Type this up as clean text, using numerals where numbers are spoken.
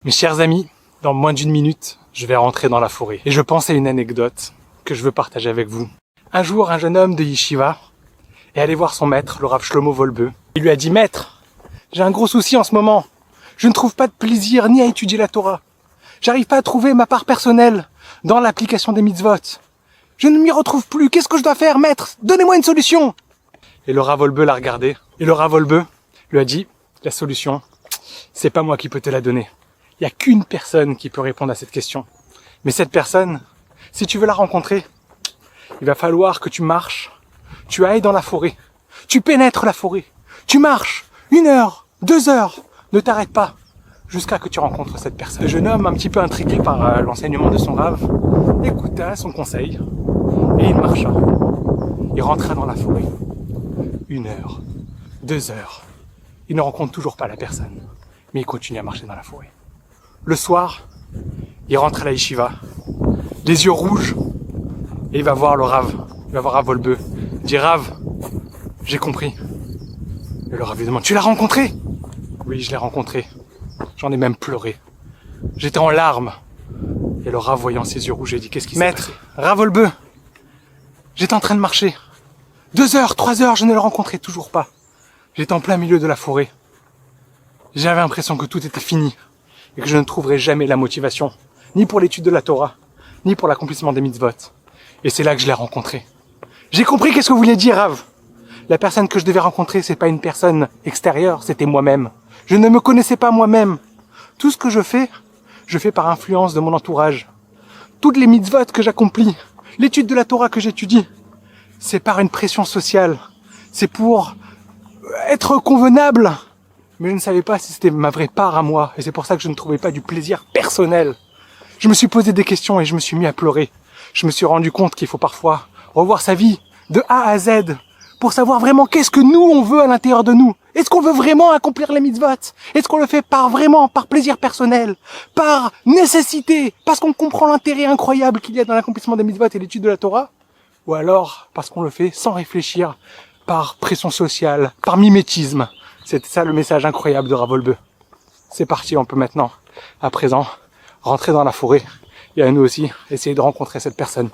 Mes chers amis, dans moins d'une minute, je vais rentrer dans la forêt. Et je pense à une anecdote que je veux partager avec vous. Un jour, un jeune homme de Yeshiva est allé voir son maître, le Rav Shlomo Wolbe. Il lui a dit « Maître, j'ai un gros souci en ce moment. Je ne trouve pas de plaisir ni à étudier la Torah. J'arrive pas à trouver ma part personnelle dans l'application des mitzvot. Je ne m'y retrouve plus. Qu'est-ce que je dois faire, maître? Donnez-moi une solution !» Et le Rav Wolbe l'a regardé. Et le Rav Wolbe lui a dit « La solution, c'est pas moi qui peux te la donner. Il n'y a qu'une personne qui peut répondre à cette question. Mais cette personne, si tu veux la rencontrer, il va falloir que tu marches, tu ailles dans la forêt, tu pénètres la forêt, tu marches 1 heure, 2 heures, ne t'arrête pas jusqu'à que tu rencontres cette personne. Le jeune homme, un petit peu intrigué par l'enseignement de son rave, écouta son conseil et il marcha. Il rentra dans la forêt. 1 heure, 2 heures. Il ne rencontre toujours pas la personne, mais il continue à marcher dans la forêt. Le soir, il rentre à la yeshiva, les yeux rouges, et il va voir le Rav. Il va voir Rav Wolbe. Il dit « Rav, j'ai compris. » Et le Rav lui demande « Tu l'as rencontré ?» ?»« Oui, je l'ai rencontré. J'en ai même pleuré. J'étais en larmes. » Et le Rav, voyant ses yeux rouges, il dit « Qu'est-ce qui s'est passé ?»« Maître, Rav Wolbe, j'étais en train de marcher. 2 heures, 3 heures, je ne le rencontrais toujours pas. J'étais en plein milieu de la forêt. J'avais l'impression que tout était fini. Et que je ne trouverai jamais la motivation, ni pour l'étude de la Torah, ni pour l'accomplissement des mitzvot. Et c'est là que je l'ai rencontré. J'ai compris qu'est-ce que vous vouliez dire, Rav. La personne que je devais rencontrer, c'est pas une personne extérieure, c'était moi-même. Je ne me connaissais pas moi-même. Tout ce que je fais par influence de mon entourage. Toutes les mitzvot que j'accomplis, l'étude de la Torah que j'étudie, c'est par une pression sociale. C'est pour être convenable. Mais je ne savais pas si c'était ma vraie part à moi, et c'est pour ça que je ne trouvais pas du plaisir personnel. Je me suis posé des questions et je me suis mis à pleurer. Je me suis rendu compte qu'il faut parfois revoir sa vie de A à Z pour savoir vraiment qu'est-ce que nous on veut à l'intérieur de nous. Est-ce qu'on veut vraiment accomplir les mitzvot? Est-ce qu'on le fait par plaisir personnel, par nécessité, parce qu'on comprend l'intérêt incroyable qu'il y a dans l'accomplissement des mitzvot et l'étude de la Torah? Ou alors parce qu'on le fait sans réfléchir, par pression sociale, par mimétisme? C'était ça le message incroyable de Rav Wolbe. C'est parti, on peut maintenant, à présent, rentrer dans la forêt et à nous aussi essayer de rencontrer cette personne.